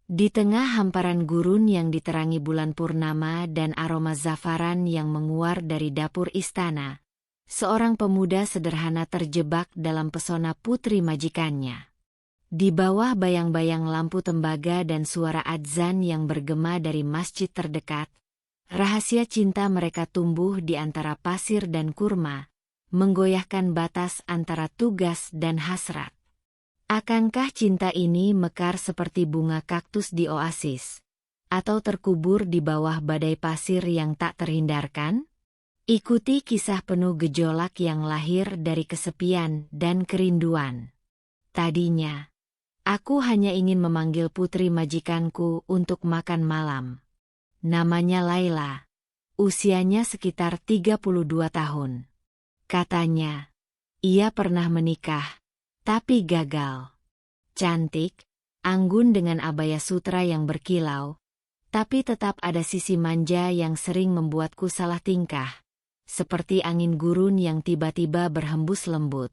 Di tengah hamparan gurun yang diterangi bulan purnama dan aroma zafaran yang menguar dari dapur istana, seorang pemuda sederhana terjebak dalam pesona putri majikannya. Di bawah bayang-bayang lampu tembaga dan suara adzan yang bergema dari masjid terdekat, rahasia cinta mereka tumbuh di antara pasir dan kurma, menggoyahkan batas antara tugas dan hasrat. Akankah cinta ini mekar seperti bunga kaktus di oasis, atau terkubur di bawah badai pasir yang tak terhindarkan? Ikuti kisah penuh gejolak yang lahir dari kesepian dan kerinduan. Tadinya, aku hanya ingin memanggil putri majikanku untuk makan malam. Namanya Laila. Usianya sekitar 32 tahun. Katanya, ia pernah menikah, tapi gagal. Cantik, anggun dengan abaya sutra yang berkilau, tapi tetap ada sisi manja yang sering membuatku salah tingkah, seperti angin gurun yang tiba-tiba berhembus lembut.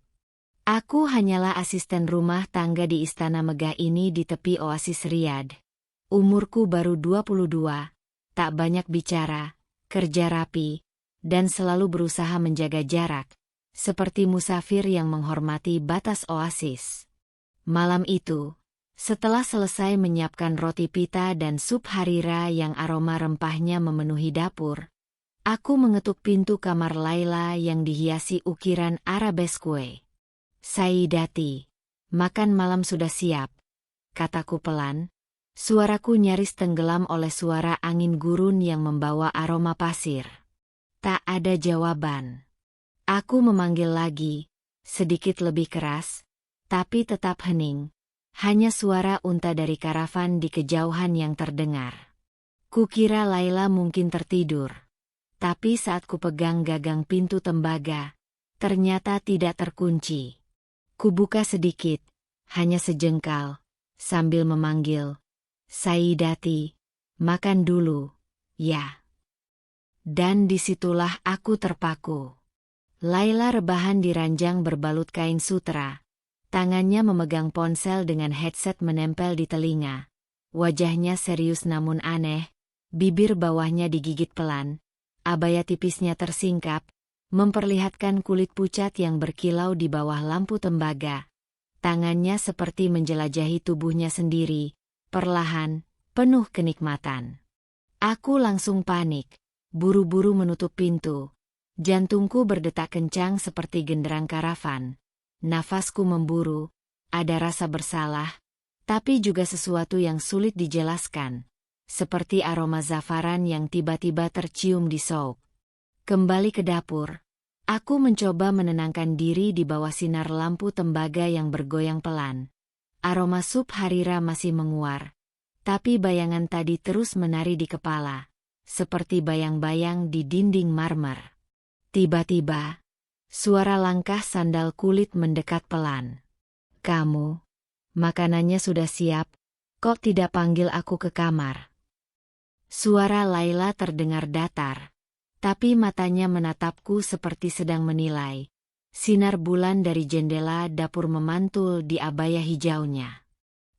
Aku hanyalah asisten rumah tangga di istana megah ini di tepi oasis Riyadh. Umurku baru 22, tak banyak bicara, kerja rapi, dan selalu berusaha menjaga jarak, seperti musafir yang menghormati batas oasis. Malam itu, setelah selesai menyiapkan roti pita dan sup harira yang aroma rempahnya memenuhi dapur, aku mengetuk pintu kamar Laila yang dihiasi ukiran arabesque. "Saidati, makan malam sudah siap," kataku pelan. Suaraku nyaris tenggelam oleh suara angin gurun yang membawa aroma pasir. Tak ada jawaban. Aku memanggil lagi, sedikit lebih keras, tapi tetap hening. Hanya suara unta dari karavan di kejauhan yang terdengar. Kukira Laila mungkin tertidur. Tapi saat kupegang gagang pintu tembaga, ternyata tidak terkunci. Kubuka sedikit, hanya sejengkal, sambil memanggil, "Saidati, makan dulu, ya." Dan disitulah aku terpaku. Laila rebahan di ranjang berbalut kain sutra. Tangannya memegang ponsel dengan headset menempel di telinga. Wajahnya serius namun aneh, bibir bawahnya digigit pelan. Abaya tipisnya tersingkap, memperlihatkan kulit pucat yang berkilau di bawah lampu tembaga. Tangannya seperti menjelajahi tubuhnya sendiri, perlahan, penuh kenikmatan. Aku langsung panik, buru-buru menutup pintu. Jantungku berdetak kencang seperti genderang karavan. Nafasku memburu, ada rasa bersalah, tapi juga sesuatu yang sulit dijelaskan. Seperti aroma zafaran yang tiba-tiba tercium di souk. Kembali ke dapur, aku mencoba menenangkan diri di bawah sinar lampu tembaga yang bergoyang pelan. Aroma sup harira masih menguar, tapi bayangan tadi terus menari di kepala, seperti bayang-bayang di dinding marmer. Tiba-tiba, suara langkah sandal kulit mendekat pelan. "Kamu, makanannya sudah siap, kok tidak panggil aku ke kamar?" Suara Laila terdengar datar, tapi matanya menatapku seperti sedang menilai. Sinar bulan dari jendela dapur memantul di abaya hijaunya.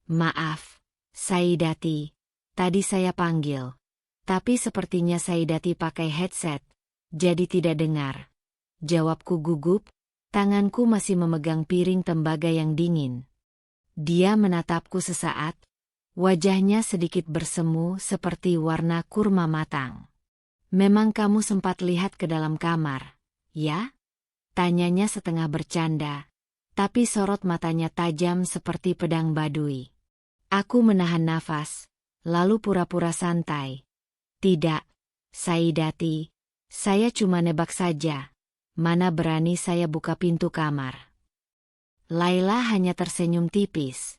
"Maaf, Saidati, tadi saya panggil, tapi sepertinya Saidati pakai headset, jadi tidak dengar," jawabku gugup, tanganku masih memegang piring tembaga yang dingin. Dia menatapku sesaat, wajahnya sedikit bersemu seperti warna kurma matang. "Memang kamu sempat lihat ke dalam kamar, ya?" tanyanya setengah bercanda, tapi sorot matanya tajam seperti pedang badui. Aku menahan nafas, lalu pura-pura santai. "Tidak, Saidati. Saya cuma nebak saja. Mana berani saya buka pintu kamar." Laila hanya tersenyum tipis.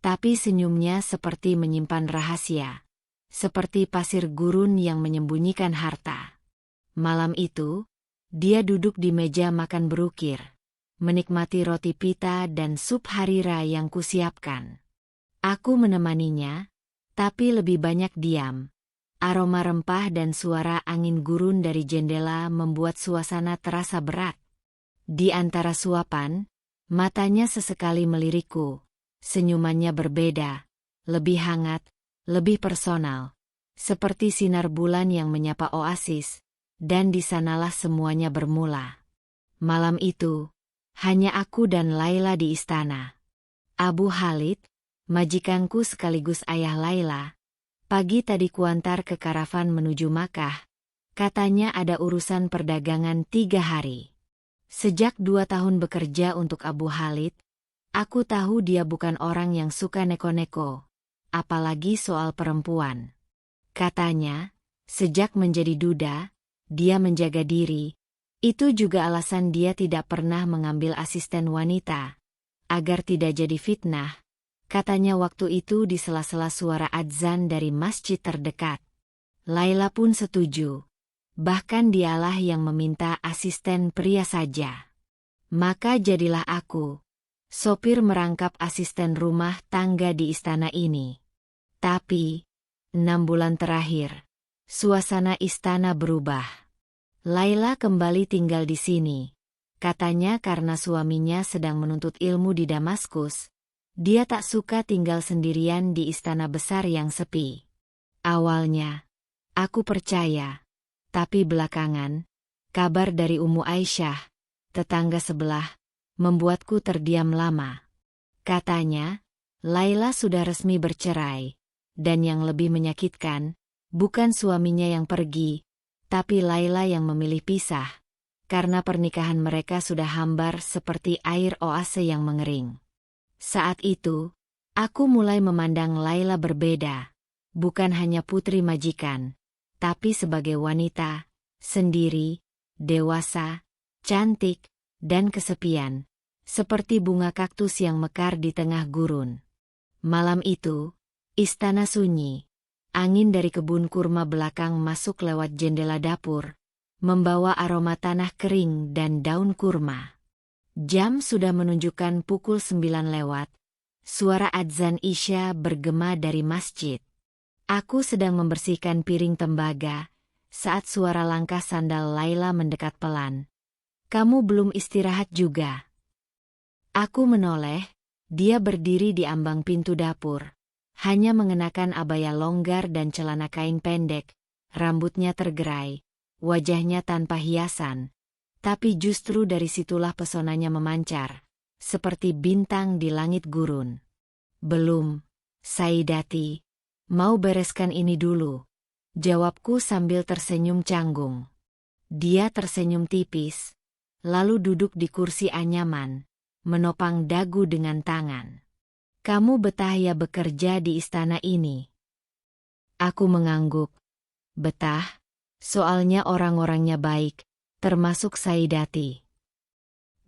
Tapi senyumnya seperti menyimpan rahasia. Seperti pasir gurun yang menyembunyikan harta. Malam itu, dia duduk di meja makan berukir. Menikmati roti pita dan sup harira yang kusiapkan. Aku menemaninya, tapi lebih banyak diam. Aroma rempah dan suara angin gurun dari jendela membuat suasana terasa berat. Di antara suapan, matanya sesekali melirikku. Senyumannya berbeda, lebih hangat, lebih personal. Seperti sinar bulan yang menyapa oasis, dan di sanalah semuanya bermula. Malam itu, hanya aku dan Laila di istana. Abu Khalid, majikanku sekaligus ayah Laila, pagi tadi kuantar ke karavan menuju Makkah. Katanya ada urusan perdagangan 3 hari. Sejak 2 tahun bekerja untuk Abu Khalid, aku tahu dia bukan orang yang suka neko-neko, apalagi soal perempuan. Katanya, sejak menjadi duda, dia menjaga diri. Itu juga alasan dia tidak pernah mengambil asisten wanita, agar tidak jadi fitnah. Katanya waktu itu di sela-sela suara adzan dari masjid terdekat. Laila pun setuju. Bahkan dialah yang meminta asisten pria saja. Maka jadilah aku sopir merangkap asisten rumah tangga di istana ini. Tapi, 6 bulan terakhir, suasana istana berubah. Laila kembali tinggal di sini. Katanya karena suaminya sedang menuntut ilmu di Damaskus, dia tak suka tinggal sendirian di istana besar yang sepi. Awalnya, aku percaya. Tapi belakangan, kabar dari Ummu Aisyah, tetangga sebelah, membuatku terdiam lama. Katanya, Laila sudah resmi bercerai, dan yang lebih menyakitkan, bukan suaminya yang pergi, tapi Laila yang memilih pisah, karena pernikahan mereka sudah hambar seperti air oase yang mengering. Saat itu, aku mulai memandang Laila berbeda, bukan hanya putri majikan, tapi sebagai wanita, sendiri, dewasa, cantik, dan kesepian, seperti bunga kaktus yang mekar di tengah gurun. Malam itu, istana sunyi. Angin dari kebun kurma belakang masuk lewat jendela dapur, membawa aroma tanah kering dan daun kurma. Jam sudah menunjukkan pukul 9 lewat. Suara adzan Isya bergema dari masjid. Aku sedang membersihkan piring tembaga, saat suara langkah sandal Laila mendekat pelan. Kamu belum istirahat juga? Aku menoleh, dia berdiri di ambang pintu dapur. Hanya mengenakan abaya longgar dan celana kain pendek, rambutnya tergerai, wajahnya tanpa hiasan. Tapi justru dari situlah pesonanya memancar, seperti bintang di langit gurun. Belum, Saidati. Mau bereskan ini dulu, jawabku sambil tersenyum canggung. Dia tersenyum tipis, lalu duduk di kursi anyaman, menopang dagu dengan tangan. Kamu betah ya bekerja di istana ini? Aku mengangguk. Betah, soalnya orang-orangnya baik, termasuk Saidati.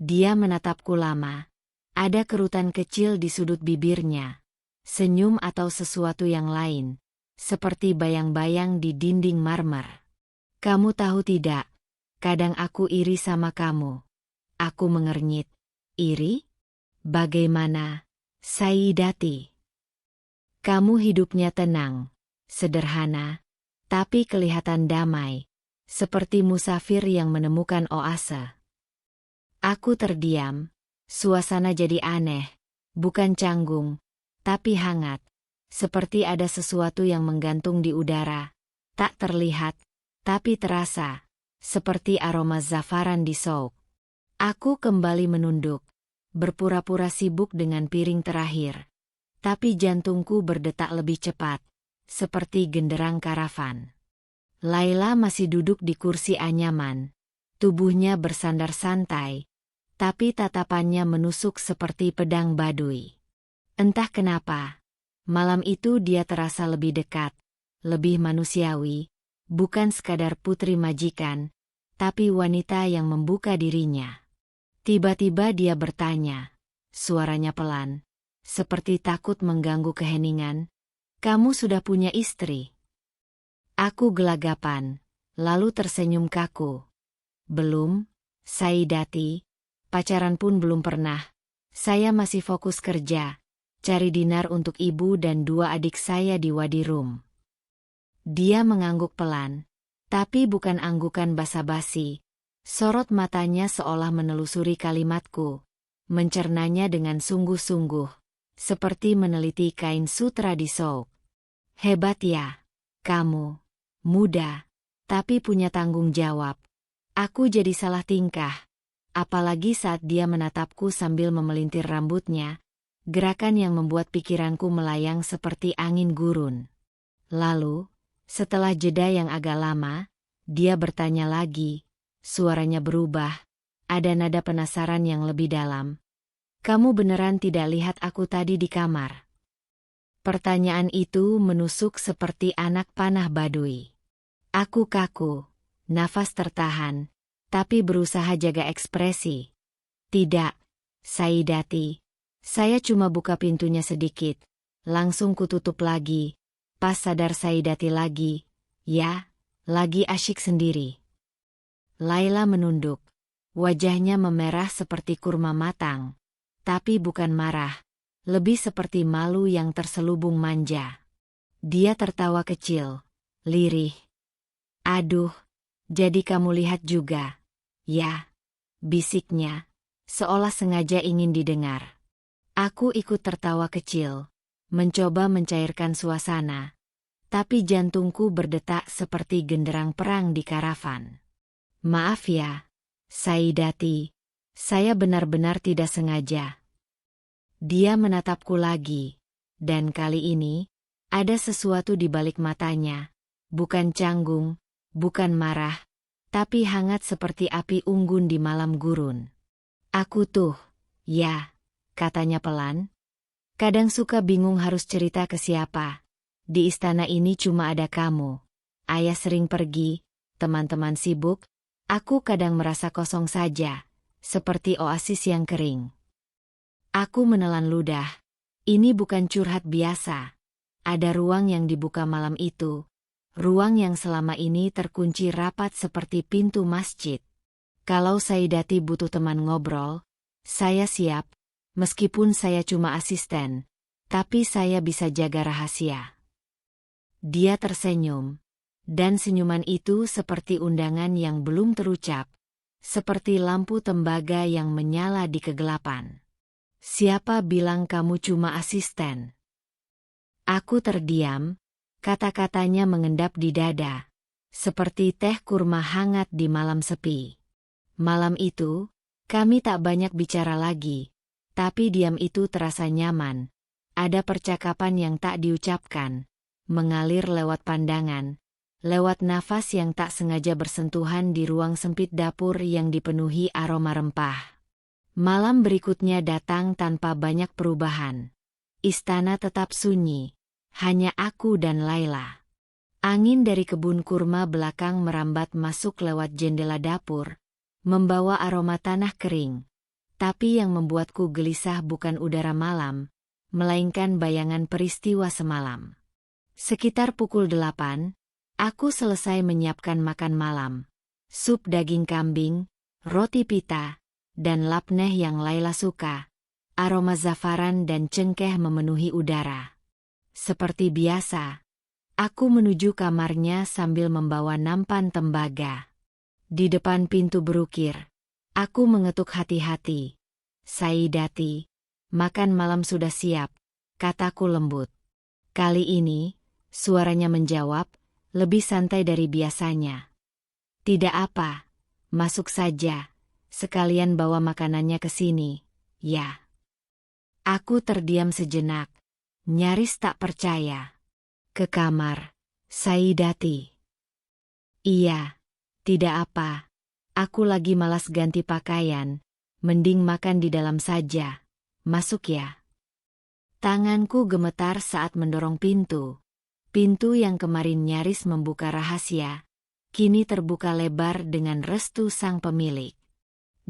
Dia menatapku lama, ada kerutan kecil di sudut bibirnya. Senyum atau sesuatu yang lain, seperti bayang-bayang di dinding marmer. Kamu tahu tidak, kadang aku iri sama kamu. Aku mengernyit. Iri? Bagaimana, Saidati? Kamu hidupnya tenang, sederhana, tapi kelihatan damai, seperti musafir yang menemukan oase. Aku terdiam, suasana jadi aneh, bukan canggung, tapi hangat, seperti ada sesuatu yang menggantung di udara, tak terlihat, tapi terasa, seperti aroma zafaran di souk. Aku kembali menunduk, berpura-pura sibuk dengan piring terakhir, tapi jantungku berdetak lebih cepat, seperti genderang karavan. Laila masih duduk di kursi anyaman, tubuhnya bersandar santai, tapi tatapannya menusuk seperti pedang Baduy. Entah kenapa, malam itu dia terasa lebih dekat, lebih manusiawi, bukan sekadar putri majikan, tapi wanita yang membuka dirinya. Tiba-tiba dia bertanya, suaranya pelan, seperti takut mengganggu keheningan, "Kamu sudah punya istri?" Aku gelagapan, lalu tersenyum kaku. "Belum, Saidati, pacaran pun belum pernah. Saya masih fokus kerja. Cari dinar untuk ibu dan 2 adik saya di Wadi Rum." Dia mengangguk pelan, tapi bukan anggukan basa-basi. Sorot matanya seolah menelusuri kalimatku, mencernanya dengan sungguh-sungguh, seperti meneliti kain sutra di souk. Hebat ya. Kamu. Muda. Tapi punya tanggung jawab. Aku jadi salah tingkah. Apalagi saat dia menatapku sambil memelintir rambutnya. Gerakan yang membuat pikiranku melayang seperti angin gurun. Lalu, setelah jeda yang agak lama, dia bertanya lagi. Suaranya berubah. Ada nada penasaran yang lebih dalam. Kamu beneran tidak lihat aku tadi di kamar? Pertanyaan itu menusuk seperti anak panah Baduy. Aku kaku, nafas tertahan, tapi berusaha jaga ekspresi. Tidak, Saidati. Saya cuma buka pintunya sedikit. Langsung kututup lagi. Pas sadar Saidati lagi. Ya, lagi asyik sendiri. Laila menunduk. Wajahnya memerah seperti kurma matang. Tapi bukan marah. Lebih seperti malu yang terselubung manja. Dia tertawa kecil. Lirih. Aduh, jadi kamu lihat juga. Ya, bisiknya. Seolah sengaja ingin didengar. Aku ikut tertawa kecil. Mencoba mencairkan suasana. Tapi jantungku berdetak seperti genderang perang di karavan. Maaf ya, Saidati. Saya benar-benar tidak sengaja. Dia menatapku lagi. Dan kali ini, ada sesuatu di balik matanya. Bukan canggung, bukan marah, tapi hangat seperti api unggun di malam gurun. Aku tuh, ya, katanya pelan. Kadang suka bingung harus cerita ke siapa. Di istana ini cuma ada kamu. Ayah sering pergi, teman-teman sibuk, aku kadang merasa kosong saja, seperti oasis yang kering. Aku menelan ludah. Ini bukan curhat biasa. Ada ruang yang dibuka malam itu. Ruang yang selama ini terkunci rapat seperti pintu masjid. Kalau Saidati butuh teman ngobrol, saya siap. Meskipun saya cuma asisten, tapi saya bisa jaga rahasia. Dia tersenyum. Dan senyuman itu seperti undangan yang belum terucap. Seperti lampu tembaga yang menyala di kegelapan. Siapa bilang kamu cuma asisten? Aku terdiam, kata-katanya mengendap di dada. Seperti teh kurma hangat di malam sepi. Malam itu, kami tak banyak bicara lagi. Tapi diam itu terasa nyaman. Ada percakapan yang tak diucapkan. Mengalir lewat pandangan. Lewat nafas yang tak sengaja bersentuhan di ruang sempit dapur yang dipenuhi aroma rempah. Malam berikutnya datang tanpa banyak perubahan. Istana tetap sunyi. Hanya aku dan Laila. Angin dari kebun kurma belakang merambat masuk lewat jendela dapur, membawa aroma tanah kering. Tapi yang membuatku gelisah bukan udara malam, melainkan bayangan peristiwa semalam. Sekitar pukul 8, aku selesai menyiapkan makan malam. Sup daging kambing, roti pita, dan lapneh yang Laila suka. Aroma zafaran dan cengkeh memenuhi udara. Seperti biasa, aku menuju kamarnya sambil membawa nampan tembaga. Di depan pintu berukir, aku mengetuk hati-hati. Saidati, makan malam sudah siap, kataku lembut. Kali ini, suaranya menjawab, lebih santai dari biasanya. Tidak apa, masuk saja. Sekalian bawa makanannya ke sini, ya. Aku terdiam sejenak, nyaris tak percaya. Ke kamar, Saidati. Iya, tidak apa. Aku lagi malas ganti pakaian, mending makan di dalam saja. Masuk ya. Tanganku gemetar saat mendorong pintu. Pintu yang kemarin nyaris membuka rahasia, kini terbuka lebar dengan restu sang pemilik.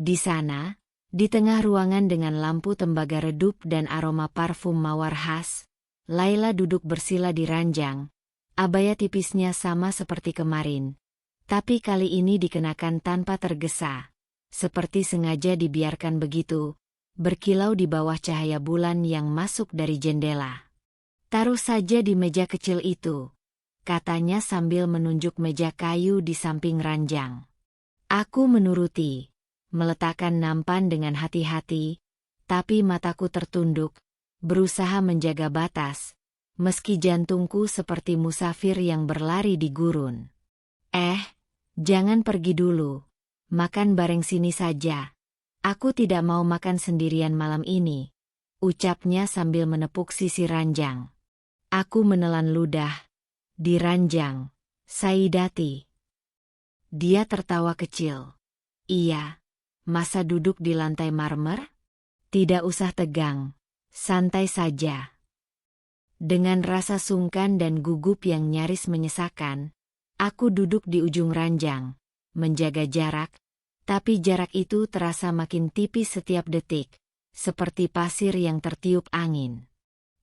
Di sana, di tengah ruangan dengan lampu tembaga redup dan aroma parfum mawar khas, Laila duduk bersila di ranjang. Abaya tipisnya sama seperti kemarin, tapi kali ini dikenakan tanpa tergesa, seperti sengaja dibiarkan begitu, berkilau di bawah cahaya bulan yang masuk dari jendela. Taruh saja di meja kecil itu, katanya sambil menunjuk meja kayu di samping ranjang. Aku menuruti. Meletakkan nampan dengan hati-hati, tapi mataku tertunduk, berusaha menjaga batas, meski jantungku seperti musafir yang berlari di gurun. Jangan pergi dulu. Makan bareng sini saja. Aku tidak mau makan sendirian malam ini, ucapnya sambil menepuk sisi ranjang. Aku menelan ludah. Di ranjang, Saidati. Dia tertawa kecil. Iya, masa duduk di lantai marmer? Tidak usah tegang, santai saja. Dengan rasa sungkan dan gugup yang nyaris menyesakan, aku duduk di ujung ranjang, menjaga jarak, tapi jarak itu terasa makin tipis setiap detik, seperti pasir yang tertiup angin.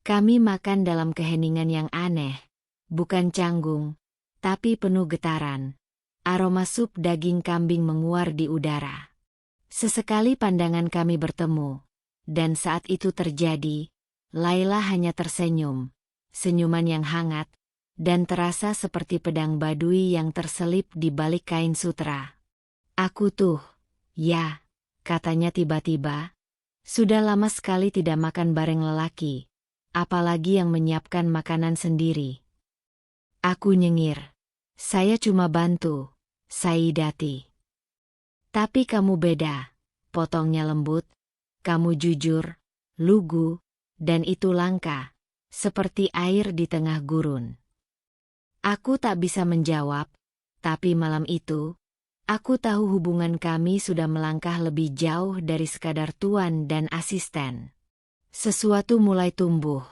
Kami makan dalam keheningan yang aneh, bukan canggung, tapi penuh getaran. Aroma sup daging kambing menguar di udara. Sesekali pandangan kami bertemu, dan saat itu terjadi, Laila hanya tersenyum, senyuman yang hangat, dan terasa seperti pedang badui yang terselip di balik kain sutra. Aku tuh, ya, katanya tiba-tiba, sudah lama sekali tidak makan bareng lelaki, apalagi yang menyiapkan makanan sendiri. Aku nyengir. Saya cuma bantu, Saidati. Tapi kamu beda, potongnya lembut, kamu jujur, lugu, dan itu langka, seperti air di tengah gurun. Aku tak bisa menjawab, tapi malam itu, aku tahu hubungan kami sudah melangkah lebih jauh dari sekadar tuan dan asisten. Sesuatu mulai tumbuh,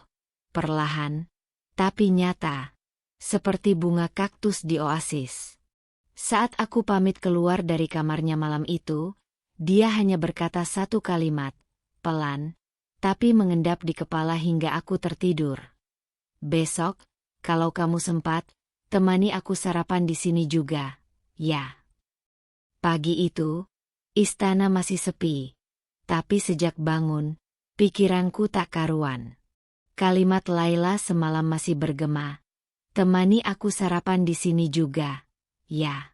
perlahan, tapi nyata, seperti bunga kaktus di oasis. Saat aku pamit keluar dari kamarnya malam itu, dia hanya berkata satu kalimat, pelan, tapi mengendap di kepala hingga aku tertidur. Besok, kalau kamu sempat, temani aku sarapan di sini juga, ya. Pagi itu, istana masih sepi, tapi sejak bangun, pikiranku tak karuan. Kalimat Laila semalam masih bergema, temani aku sarapan di sini juga, ya.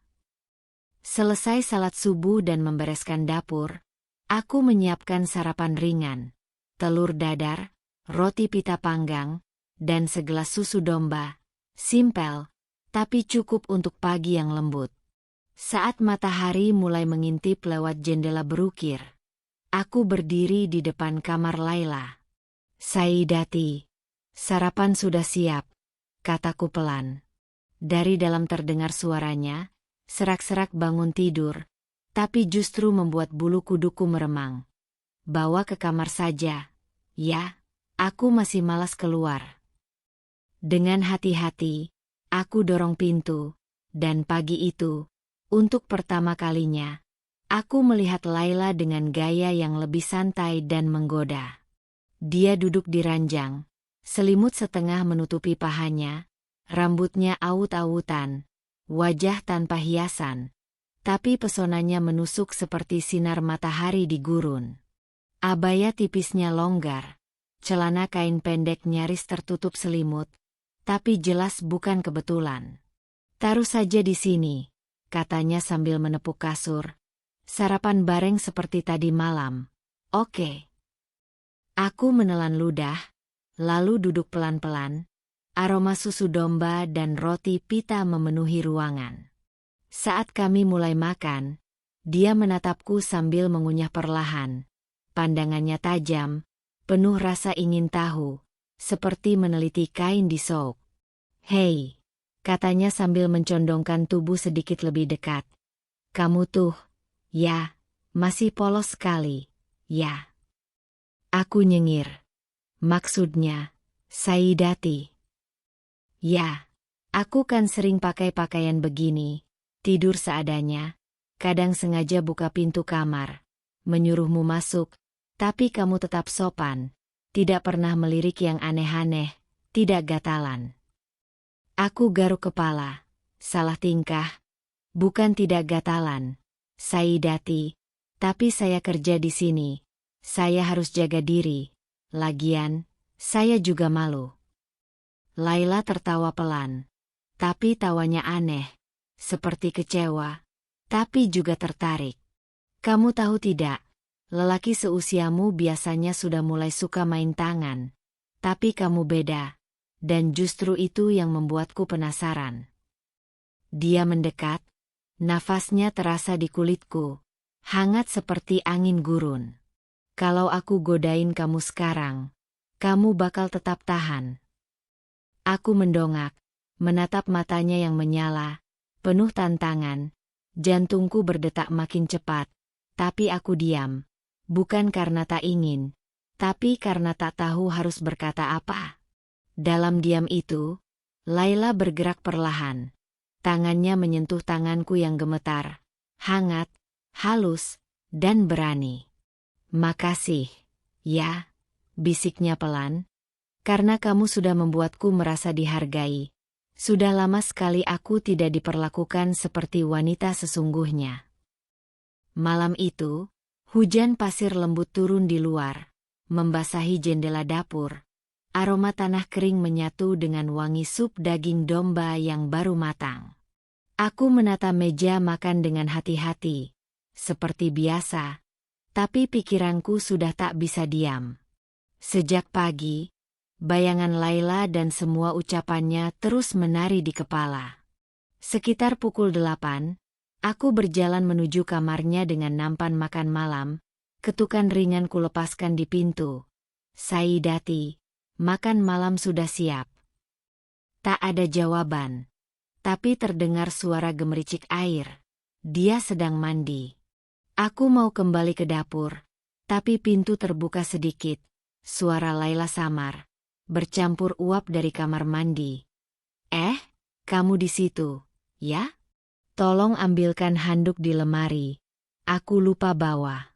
Selesai salat subuh dan membereskan dapur, aku menyiapkan sarapan ringan, telur dadar, roti pita panggang, dan segelas susu domba, simpel, tapi cukup untuk pagi yang lembut. Saat matahari mulai mengintip lewat jendela berukir, aku berdiri di depan kamar Laila. Saidati, sarapan sudah siap, kataku pelan. Dari dalam terdengar suaranya, serak-serak bangun tidur, tapi justru membuat bulu kuduku meremang. Bawa ke kamar saja, ya, aku masih malas keluar. Dengan hati-hati, aku dorong pintu, dan pagi itu, untuk pertama kalinya, aku melihat Laila dengan gaya yang lebih santai dan menggoda. Dia duduk di ranjang, selimut setengah menutupi pahanya, rambutnya awut-awutan, wajah tanpa hiasan, tapi pesonanya menusuk seperti sinar matahari di gurun. Abaya tipisnya longgar, celana kain pendek nyaris tertutup selimut, tapi jelas bukan kebetulan. Taruh saja di sini, katanya sambil menepuk kasur. Sarapan bareng seperti tadi malam. Oke. Aku menelan ludah, lalu duduk pelan-pelan. Aroma susu domba dan roti pita memenuhi ruangan. Saat kami mulai makan, dia menatapku sambil mengunyah perlahan. Pandangannya tajam, penuh rasa ingin tahu, seperti meneliti kain di sok. Hei, katanya sambil mencondongkan tubuh sedikit lebih dekat. Kamu tuh, ya, masih polos sekali, ya. Aku nyengir. Maksudnya, Saidati. Ya, aku kan sering pakai pakaian begini, tidur seadanya, kadang sengaja buka pintu kamar, menyuruhmu masuk, tapi kamu tetap sopan, tidak pernah melirik yang aneh-aneh, tidak gatalan. Aku garuk kepala, salah tingkah, bukan tidak gatalan, Saidati, tapi saya kerja di sini, saya harus jaga diri, lagian, saya juga malu. Laila tertawa pelan, tapi tawanya aneh, seperti kecewa, tapi juga tertarik. Kamu tahu tidak? Lelaki seusiamu biasanya sudah mulai suka main tangan. Tapi kamu beda. dan justru itu yang membuatku penasaran. Dia mendekat, nafasnya terasa di kulitku, hangat seperti angin gurun. Kalau aku godain kamu sekarang, kamu bakal tetap tahan. Aku mendongak, menatap matanya yang menyala, penuh tantangan. Jantungku berdetak makin cepat, tapi aku diam. Bukan karena tak ingin, tapi karena tak tahu harus berkata apa. Dalam diam itu, Laila bergerak perlahan. Tangannya menyentuh tanganku yang gemetar, hangat, halus, dan berani. "Makasih, ya," bisiknya pelan. "Karena kamu sudah membuatku merasa dihargai. Sudah lama sekali aku tidak diperlakukan seperti wanita sesungguhnya." Malam itu, hujan pasir lembut turun di luar, membasahi jendela dapur. Aroma tanah kering menyatu dengan wangi sup daging domba yang baru matang. Aku menata meja makan dengan hati-hati, seperti biasa, tapi pikiranku sudah tak bisa diam. Sejak pagi, bayangan Laila dan semua ucapannya terus menari di kepala. Sekitar pukul 8, aku berjalan menuju kamarnya dengan nampan makan malam. Ketukan ringan kulepaskan di pintu. "Saidati, makan malam sudah siap." Tak ada jawaban, tapi terdengar suara gemericik air. Dia sedang mandi. Aku mau kembali ke dapur, tapi pintu terbuka sedikit. Suara Laila samar, bercampur uap dari kamar mandi. Kamu di situ, ya? Tolong ambilkan handuk di lemari. Aku lupa bawa."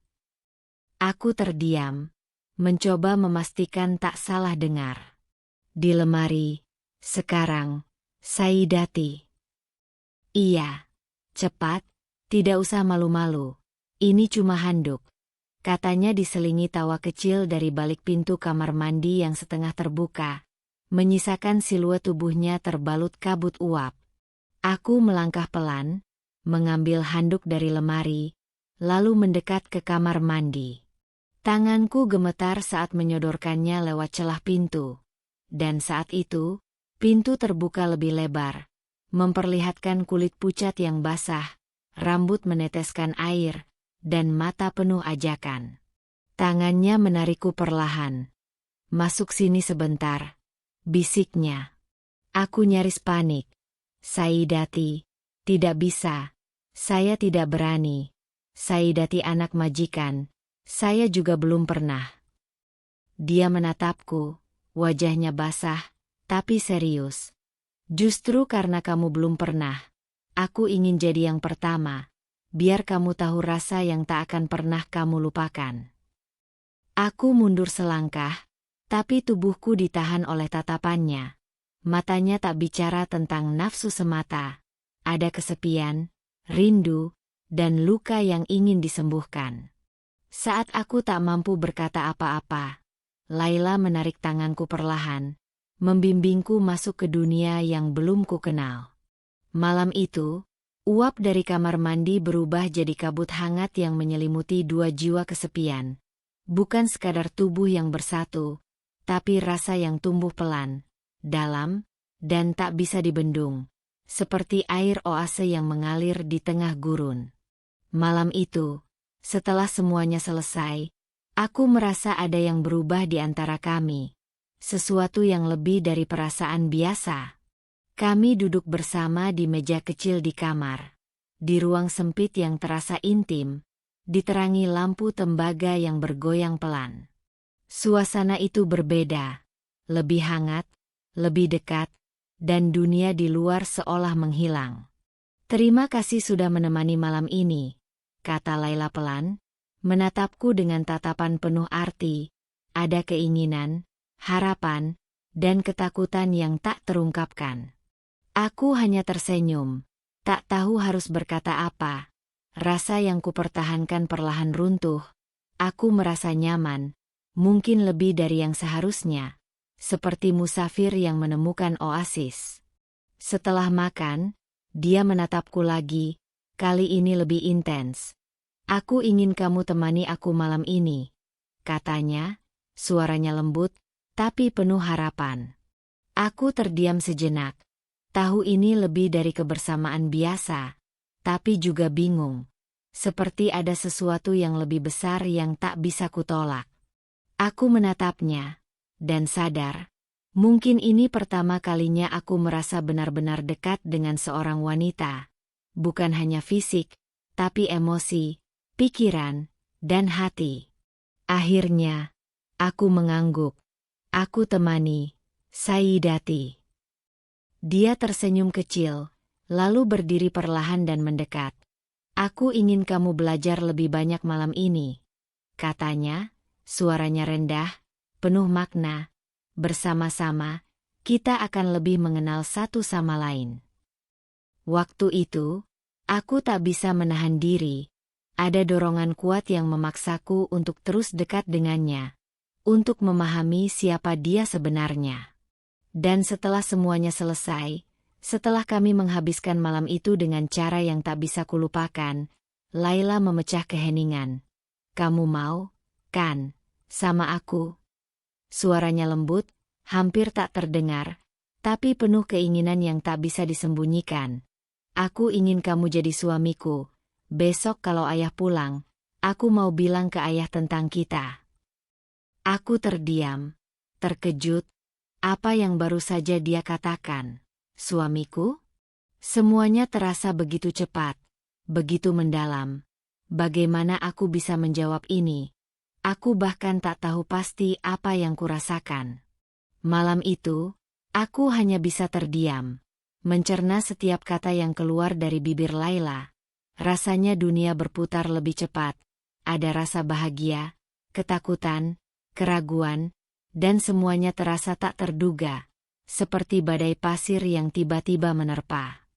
Aku terdiam, mencoba memastikan tak salah dengar. "Di lemari, sekarang, Saidati." "Iya, cepat, tidak usah malu-malu. Ini cuma handuk," katanya diselingi tawa kecil dari balik pintu kamar mandi yang setengah terbuka, menyisakan siluet tubuhnya terbalut kabut uap. Aku melangkah pelan, mengambil handuk dari lemari, lalu mendekat ke kamar mandi. Tanganku gemetar saat menyodorkannya lewat celah pintu. Dan saat itu, pintu terbuka lebih lebar, memperlihatkan kulit pucat yang basah, rambut meneteskan air, dan mata penuh ajakan. Tangannya menarikku perlahan. "Masuk sini sebentar," bisiknya. Aku nyaris panik. "Saidati, tidak bisa. Saya tidak berani. Saidati anak majikan. Saya juga belum pernah." Dia menatapku, wajahnya basah, tapi serius. "Justru karena kamu belum pernah, aku ingin jadi yang pertama, biar kamu tahu rasa yang tak akan pernah kamu lupakan." Aku mundur selangkah, tapi tubuhku ditahan oleh tatapannya. Matanya tak bicara tentang nafsu semata. Ada kesepian, rindu, dan luka yang ingin disembuhkan. Saat aku tak mampu berkata apa-apa, Laila menarik tanganku perlahan, membimbingku masuk ke dunia yang belum ku kenal. Malam itu, uap dari kamar mandi berubah jadi kabut hangat yang menyelimuti dua jiwa kesepian. Bukan sekadar tubuh yang bersatu, tapi rasa yang tumbuh pelan, dalam, dan tak bisa dibendung, seperti air oase yang mengalir di tengah gurun. Malam itu, setelah semuanya selesai, aku merasa ada yang berubah di antara kami. Sesuatu yang lebih dari perasaan biasa. Kami duduk bersama di meja kecil di kamar. Di ruang sempit yang terasa intim, diterangi lampu tembaga yang bergoyang pelan. Suasana itu berbeda, lebih hangat, lebih dekat, dan dunia di luar seolah menghilang. "Terima kasih sudah menemani malam ini," kata Laila pelan, menatapku dengan tatapan penuh arti. Ada keinginan, harapan, dan ketakutan yang tak terungkapkan. Aku hanya tersenyum, tak tahu harus berkata apa. Rasa yang kupertahankan perlahan runtuh. Aku merasa nyaman, mungkin lebih dari yang seharusnya, seperti musafir yang menemukan oasis. Setelah makan, dia menatapku lagi, kali ini lebih intens. "Aku ingin kamu temani aku malam ini," katanya, suaranya lembut, tapi penuh harapan. Aku terdiam sejenak. Tahu ini lebih dari kebersamaan biasa, tapi juga bingung. Seperti ada sesuatu yang lebih besar yang tak bisa kutolak. Aku menatapnya, dan sadar, mungkin ini pertama kalinya aku merasa benar-benar dekat dengan seorang wanita. Bukan hanya fisik, tapi emosi, pikiran, dan hati. Akhirnya, aku mengangguk. Aku temani, Sayyidati. Dia tersenyum kecil, lalu berdiri perlahan dan mendekat. Aku ingin kamu belajar lebih banyak malam ini, katanya, suaranya rendah, penuh makna. Bersama-sama, kita akan lebih mengenal satu sama lain. Waktu itu, aku tak bisa menahan diri. Ada dorongan kuat yang memaksaku untuk terus dekat dengannya, untuk memahami siapa dia sebenarnya. Dan setelah semuanya selesai, setelah kami menghabiskan malam itu dengan cara yang tak bisa kulupakan, Laila memecah keheningan. Kamu mau, kan, sama aku? Suaranya lembut, hampir tak terdengar, tapi penuh keinginan yang tak bisa disembunyikan. Aku ingin kamu jadi suamiku. Besok kalau ayah pulang, aku mau bilang ke ayah tentang kita. Aku terdiam, terkejut. Apa yang baru saja dia katakan? Suamiku? Semuanya terasa begitu cepat, begitu mendalam. Bagaimana aku bisa menjawab ini? Aku bahkan tak tahu pasti apa yang kurasakan. Malam itu, aku hanya bisa terdiam, mencerna setiap kata yang keluar dari bibir Laila. Rasanya dunia berputar lebih cepat. Ada rasa bahagia, ketakutan, keraguan, dan semuanya terasa tak terduga, seperti badai pasir yang tiba-tiba menerpa.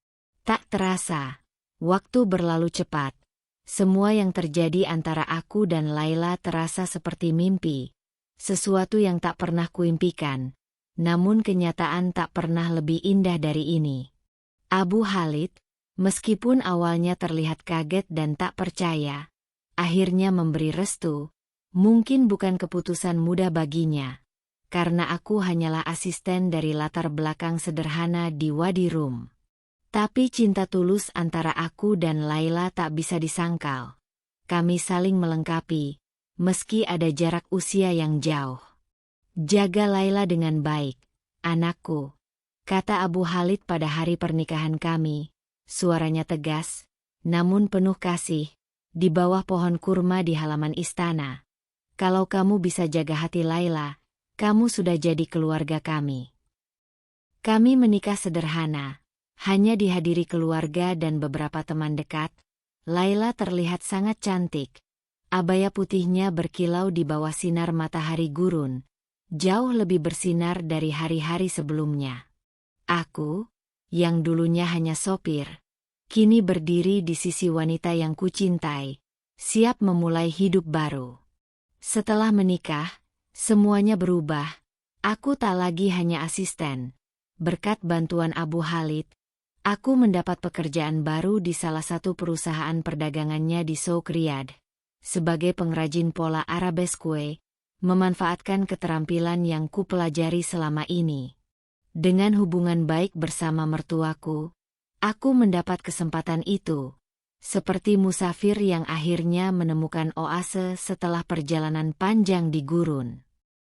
Tak terasa, waktu berlalu cepat. Semua yang terjadi antara aku dan Laila terasa seperti mimpi, sesuatu yang tak pernah kuimpikan, namun kenyataan tak pernah lebih indah dari ini. Abu Khalid, meskipun awalnya terlihat kaget dan tak percaya, akhirnya memberi restu. Mungkin bukan keputusan mudah baginya, karena aku hanyalah asisten dari latar belakang sederhana di Wadi Rum. Tapi cinta tulus antara aku dan Laila tak bisa disangkal. Kami saling melengkapi, meski ada jarak usia yang jauh. Jaga Laila dengan baik, anakku, kata Abu Khalid pada hari pernikahan kami. Suaranya tegas, namun penuh kasih, di bawah pohon kurma di halaman istana. Kalau kamu bisa jaga hati Laila, kamu sudah jadi keluarga kami. Kami menikah sederhana, hanya dihadiri keluarga dan beberapa teman dekat. Laila terlihat sangat cantik. Abaya putihnya berkilau di bawah sinar matahari gurun, jauh lebih bersinar dari hari-hari sebelumnya. Aku, yang dulunya hanya sopir, kini berdiri di sisi wanita yang kucintai, siap memulai hidup baru. Setelah menikah, semuanya berubah. Aku tak lagi hanya asisten. Berkat bantuan Abu Khalid, aku mendapat pekerjaan baru di salah satu perusahaan perdagangannya di Souk Riyadh. Sebagai pengrajin pola arabesque, memanfaatkan keterampilan yang kupelajari selama ini. Dengan hubungan baik bersama mertuaku, aku mendapat kesempatan itu. Seperti musafir yang akhirnya menemukan oase setelah perjalanan panjang di gurun.